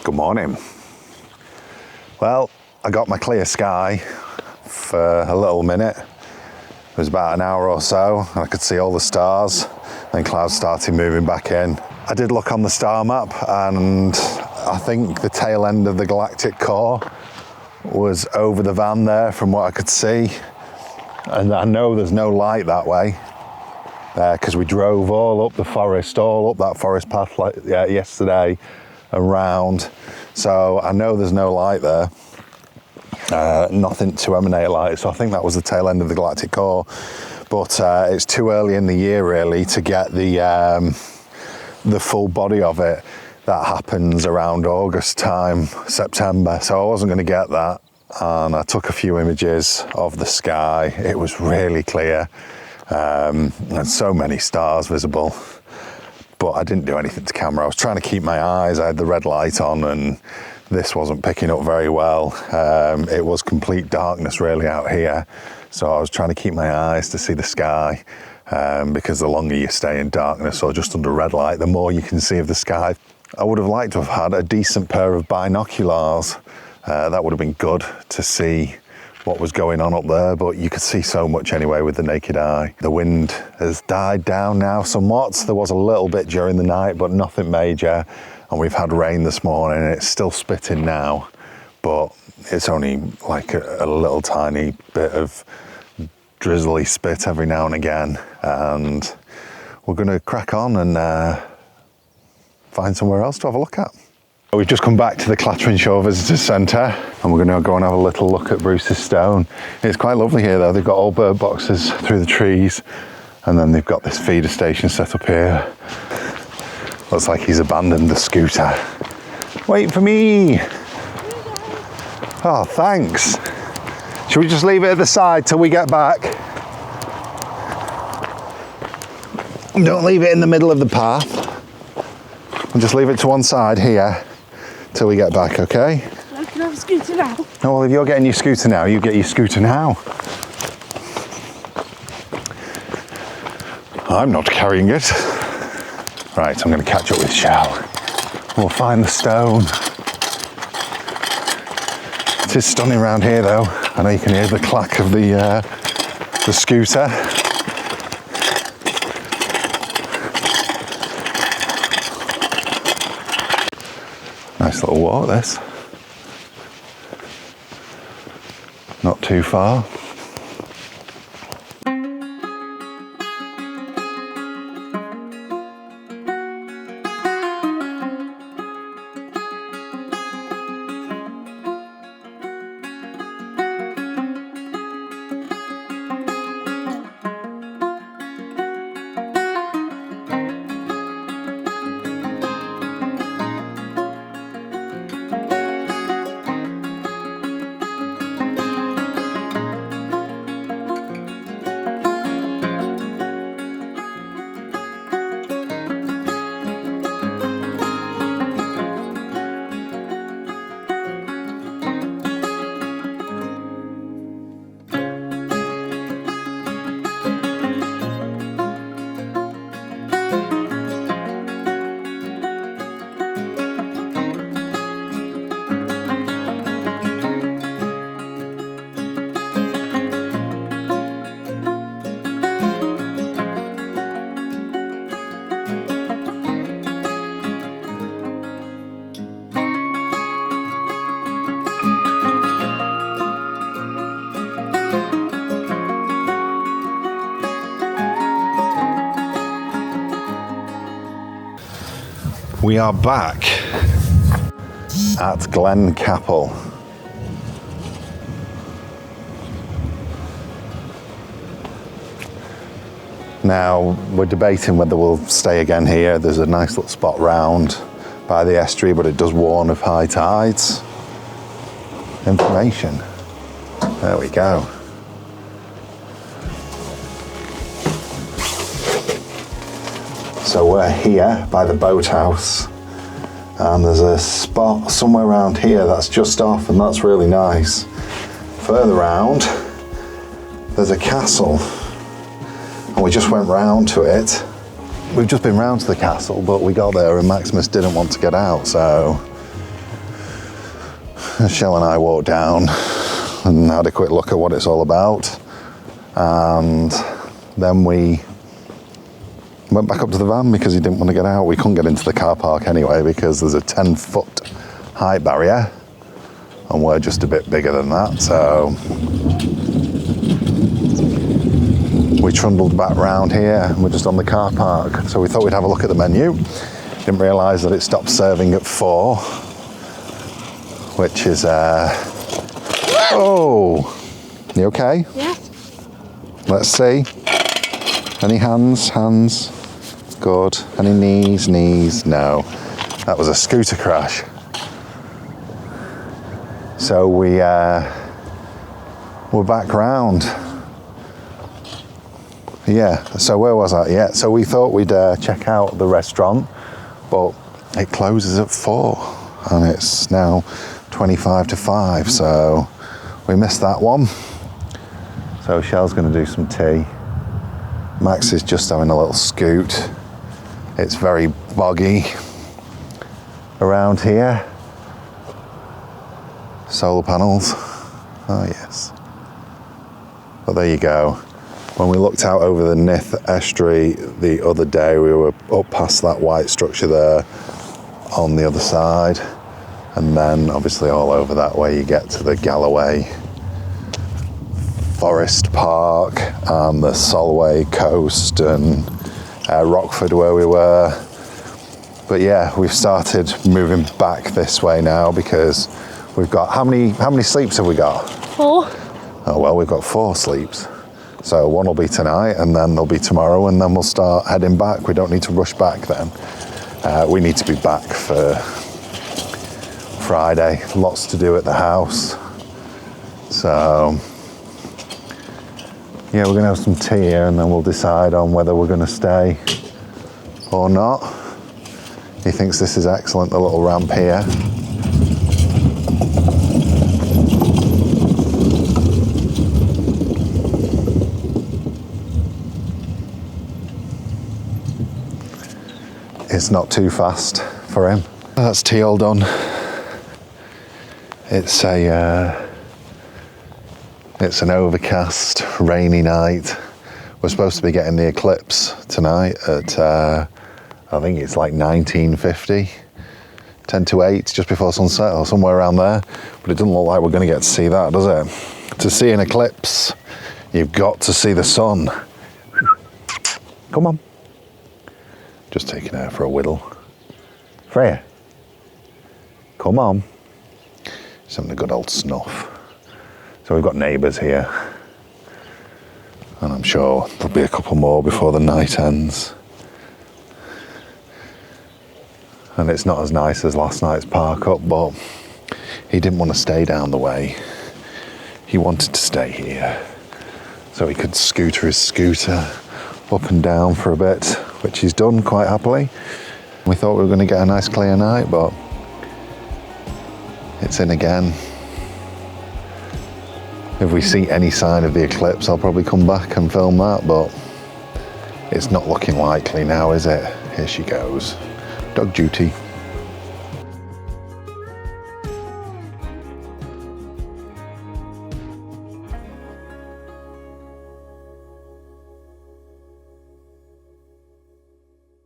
Good morning. Well, I got my clear sky for a little minute. It was about an hour or so, and I could see all the stars, then clouds started moving back in. I did look on the star map, and I think the tail end of the galactic core was over the van there from what I could see. And I know there's no light that way, because we drove all up the forest, all up that forest path yesterday and round. So I know there's no light there, nothing to emanate light. So I think that was the tail end of the galactic core. But it's too early in the year really to get the full body of it. That happens around August time, September. So I wasn't going to get that. And I took a few images of the sky. It was really clear. And so many stars visible. But I didn't do anything to camera. I was trying to keep my eyes. I had the red light on and this wasn't picking up very well. It was complete darkness really out here. So I was trying to keep my eyes to see the sky, because the longer you stay in darkness or just under red light, the more you can see of the sky. I would have liked to have had a decent pair of binoculars. That would have been good to see what was going on up there, but you could see so much anyway with the naked eye. The wind has died down now somewhat. There was a little bit during the night, but nothing major. And we've had rain this morning. It's still spitting now, but it's only like a little tiny bit of drizzly spit every now and again. And we're gonna crack on and find somewhere else to have a look at. We've just come back to the Clatteringshaw Visitors Centre and we're going to go and have a little look at Bruce's Stone. It's quite lovely here though. They've got all bird boxes through the trees and then they've got this feeder station set up here. Looks like he's abandoned the scooter. Wait for me! Oh, thanks. Should we just leave it at the side till we get back? Don't leave it in the middle of the path. And just leave it to one side here till we get back, okay? I can have a scooter now. Oh, well, if you're getting your scooter now, you get your scooter now. I'm not carrying it. Right, I'm going to catch up with Shell. We'll find the stone. It is stunning around here, though. I know you can hear the clack of the scooter. Nice little walk, this. Not too far. We are back at Glen Capel. Now, we're debating whether we'll stay again here. There's a nice little spot round by the estuary, but it does warn of high tides. Information. There we go. So we're here by the boathouse and there's a spot somewhere around here that's just off and that's really nice. Further round, there's a castle and we just went round to it. We've just been round to the castle, but we got there and Maximus didn't want to get out, so Shell and I walked down and had a quick look at what it's all about. And then we went back up to the van because he didn't want to get out. We couldn't get into the car park anyway because there's a 10-foot height barrier and we're just a bit bigger than that. So we trundled back round here and we're just on the car park. So we thought we'd have a look at the menu. Didn't realise that it stopped serving at 4, which is, oh, you okay? Yeah. Let's see. Any hands? Hands. Good. Any knees? Knees. No. That was a scooter crash. So we're back round. Yeah. So where was I? Yeah. So we thought we'd check out the restaurant, but it closes at 4, and it's now 25 to 5. So we missed that one. So Shell's going to do some tea. Max is just having a little scoot. It's very boggy around here. Solar panels. Oh yes. But there you go. When we looked out over the Nith estuary the other day, we were up past that white structure there on the other side. And then obviously all over that way you get to the Galloway Forest Park and the Solway coast and Rockford where we were. But yeah, we've started moving back this way now because we've got, how many sleeps have we got? 4. Oh well, we've got 4 sleeps. So one will be tonight and then there'll be tomorrow and then we'll start heading back. We don't need to rush back then. We need to be back for Friday. Lots to do at the house. So yeah, we're gonna have some tea here and then we'll decide on whether we're gonna stay or not. He thinks this is excellent, the little ramp here. It's not too fast for him. That's tea all done. It's an overcast, rainy night. We're supposed to be getting the eclipse tonight at, I think it's like 1950, 10 to 8, just before sunset or somewhere around there. But it doesn't look like we're going to get to see that, does it? To see an eclipse, you've got to see the sun. Come on. Just taking her for a whittle. Freya, come on. Just having a good old snuff. So we've got neighbours here. And I'm sure there'll be a couple more before the night ends. And it's not as nice as last night's park up, but he didn't want to stay down the way. He wanted to stay here. So he could scooter his scooter up and down for a bit, which he's done quite happily. We thought we were going to get a nice clear night, but it's in again. If we see any sign of the eclipse, I'll probably come back and film that, but it's not looking likely now, is it? Here she goes. Dog duty.